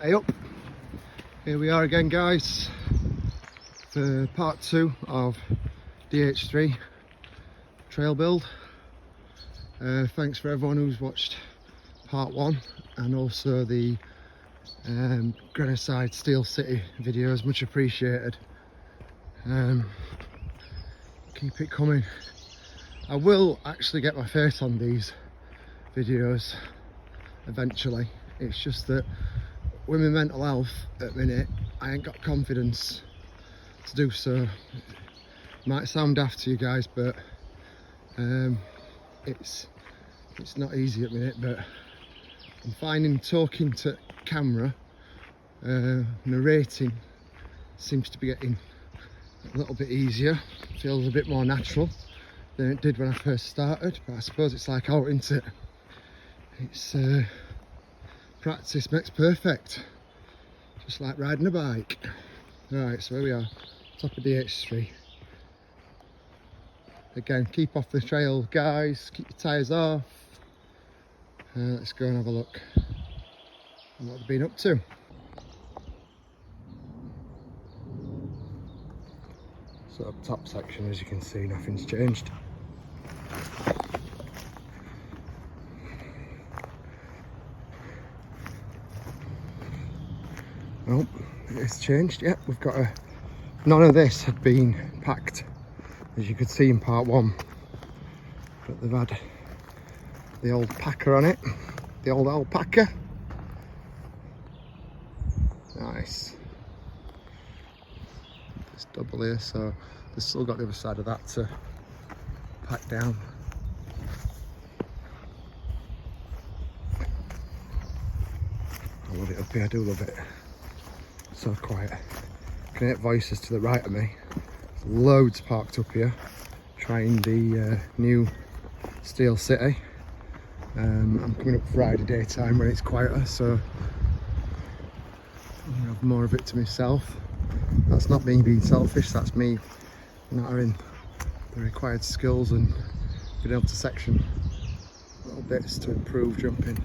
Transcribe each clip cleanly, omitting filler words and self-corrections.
Hey up, here we are again guys for part 2 of DH3 trail build. Thanks for everyone who's watched part 1 and also the Greno Woods Steel City videos, much appreciated. Keep it coming. I will actually get my face on these videos eventually. It's just that with my mental health at the minute, I ain't got confidence to do so. Might sound daft to you guys, but it's not easy at the minute. But I'm finding talking to camera, narrating seems to be getting a little bit easier. Feels a bit more natural than it did when I first started. But I suppose it's like out, isn't it? It's practice makes perfect, just like riding a bike. Right, so here we are, top of DH3. Again, keep off the trail guys, keep your tyres off. Let's go and have a look at what they've been up to. So up top section, as you can see, nothing's changed. Oh, it's changed. Yeah, we've got none of this had been packed, as you could see in part 1, but they've had the old packer on it, the old alpaca. Nice. It's double here, so they've still got the other side of that to pack down. I love it up here, I do love it. So quiet. I can hear voices to the right of me. There's loads parked up here, trying the new Steel City. I'm coming up Friday daytime when it's quieter, so I'm gonna have more of it to myself. That's not me being selfish, that's me not having the required skills and being able to section little bits to improve jumping.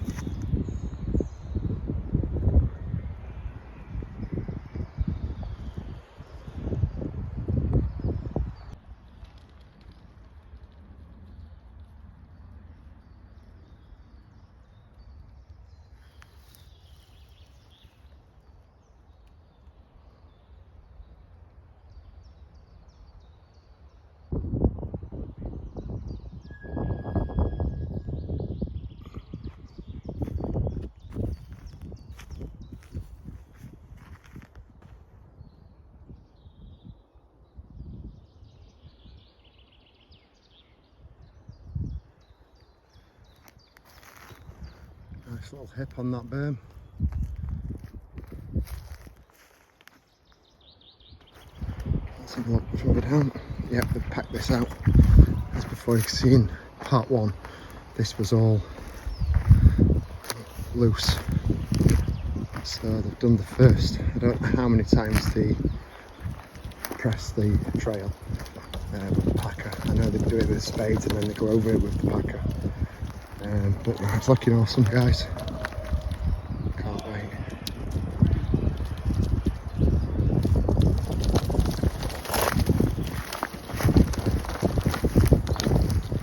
Nice little hip on that berm. Let's have a look further down. Yep, they've packed this out. As before, you can see in part 1, this was all loose. So they've done the first. I don't know how many times they press the trail with the packer. I know they do it with spades and then they go over it with the packer. But yeah, it's looking awesome guys. Can't wait.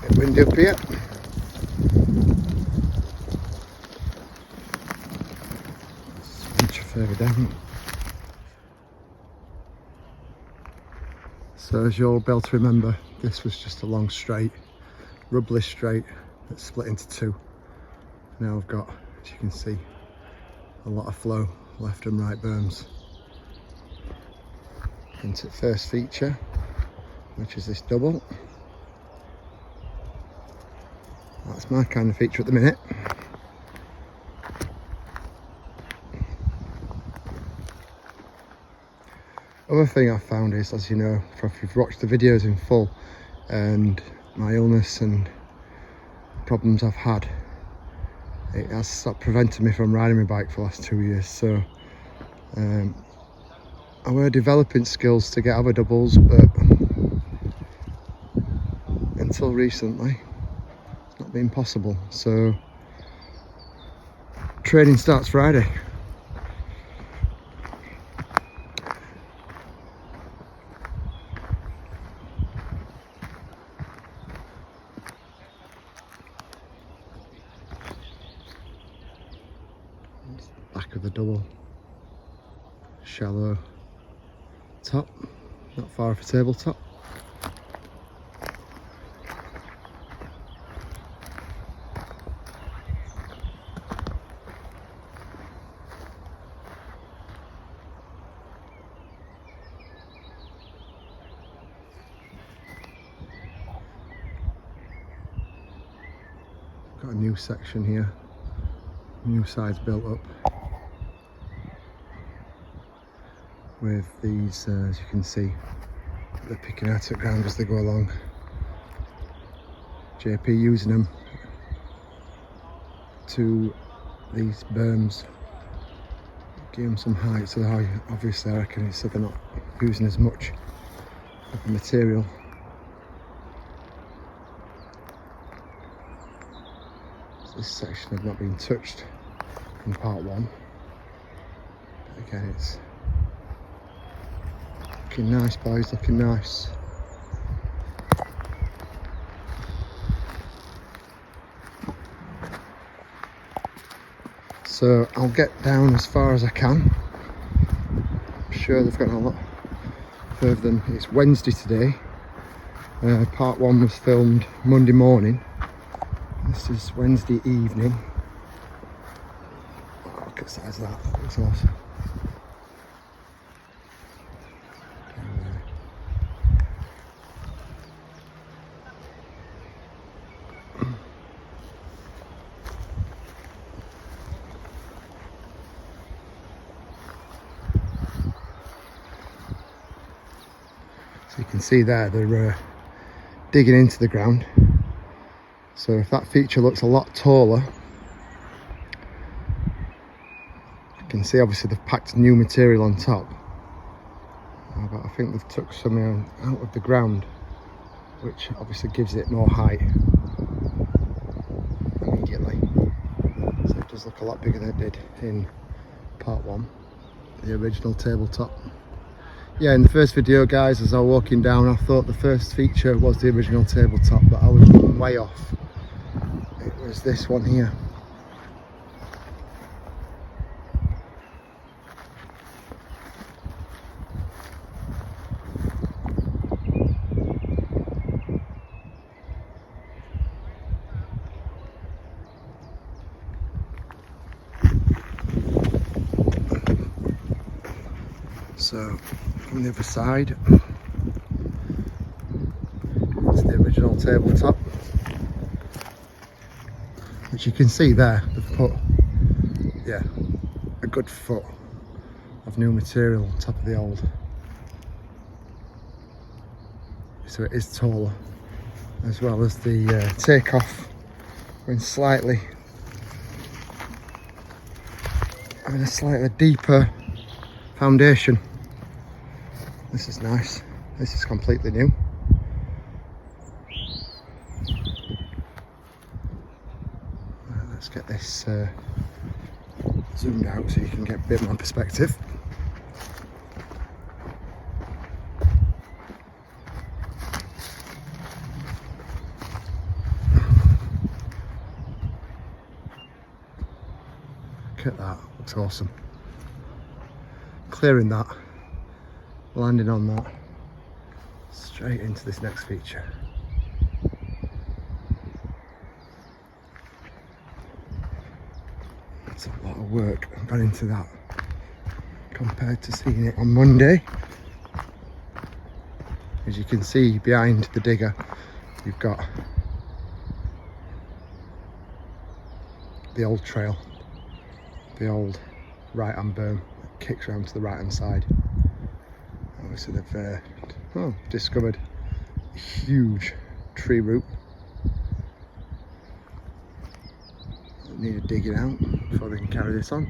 Bit windy up here. Much further down. So as you'll be able to remember, this was just a long straight, rubbly straight that's split into 2. Now I've got, as you can see, a lot of flow, left and right berms. Into the first feature, which is this double. That's my kind of feature at the minute. Other thing I've found is, as you know, if you've watched the videos in full, and my illness and problems I've had, it has stopped preventing me from riding my bike for the last 2 years. So I were developing skills to get other doubles, but until recently it's not been possible. So training starts Friday. back of the double shallow top, not far off a tabletop. Got a new section here, new sides built up with these, as you can see, they're picking out at ground as they go along. JP using them to these berms, give them some height, so obviously I reckon it's so they're not using as much of the material. This section had not been touched in part one, but again it's looking nice, boys, looking nice. So I'll get down as far as I can. I'm sure they've gotten a lot further than. It's Wednesday today. Part one was filmed Monday morning. This is Wednesday evening. Oh, look at the size of that, that looks awesome. So you can see there, they're digging into the ground. So if that feature looks a lot taller, you can see obviously they've packed new material on top. But I think they've took some out of the ground, which obviously gives it more height immediately. So it does look a lot bigger than it did in part one, the original tabletop. Yeah, in the first video, guys, as I was walking down, I thought the first feature was the original tabletop, but I was way off. It was this one here. So from the other side, it's the original tabletop, which you can see there, they've put, yeah, a good foot of new material on top of the old. So it is taller, as well as the takeoff going slightly, having a slightly deeper foundation. This is nice. This is completely new. Let's get this zoomed out so you can get a bit more perspective. Look at that, looks awesome. Clearing that, landing on that, straight into this next feature. That's a lot of work gone into that compared to seeing it on Monday. As you can see behind the digger, you've got the old trail, the old right hand berm that kicks around to the right hand side. Obviously they've discovered a huge tree root that needed digging out before they can carry this on.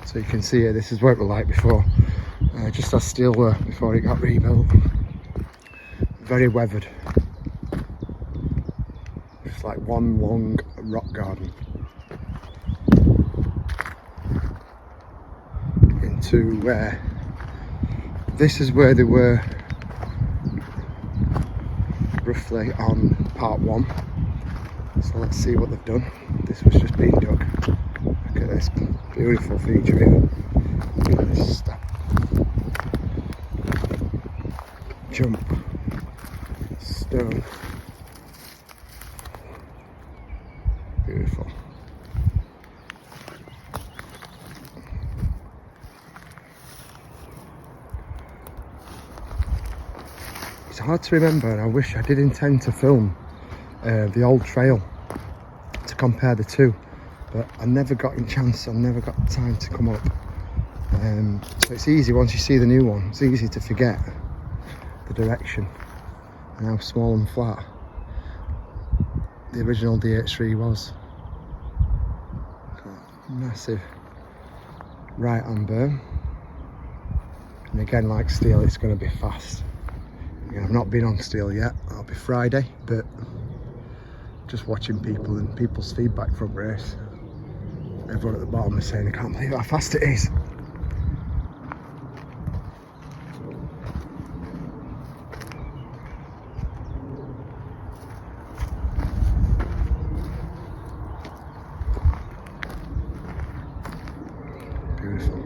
So you can see here, this is what it was like before, just as steel were before it got rebuilt. Very weathered. It's like one long rock garden into where this is where they were briefly on part 1. So let's see what they've done. This was just being dug. Look at this beautiful feature here. Look at this step. Jump. Stone. Beautiful. It's hard to remember, and I wish I did intend to film the old trail to compare the two, but I never got a chance, I never got time to come up. So it's easy once you see the new one, it's easy to forget the direction and how small and flat the original DH3 was. Massive right hand berm, and again, like steel, it's going to be fast. Again, I've not been on steel yet, that'll be Friday, but just watching people and people's feedback from race, everyone at the bottom is saying, I can't believe how fast it is. Beautiful.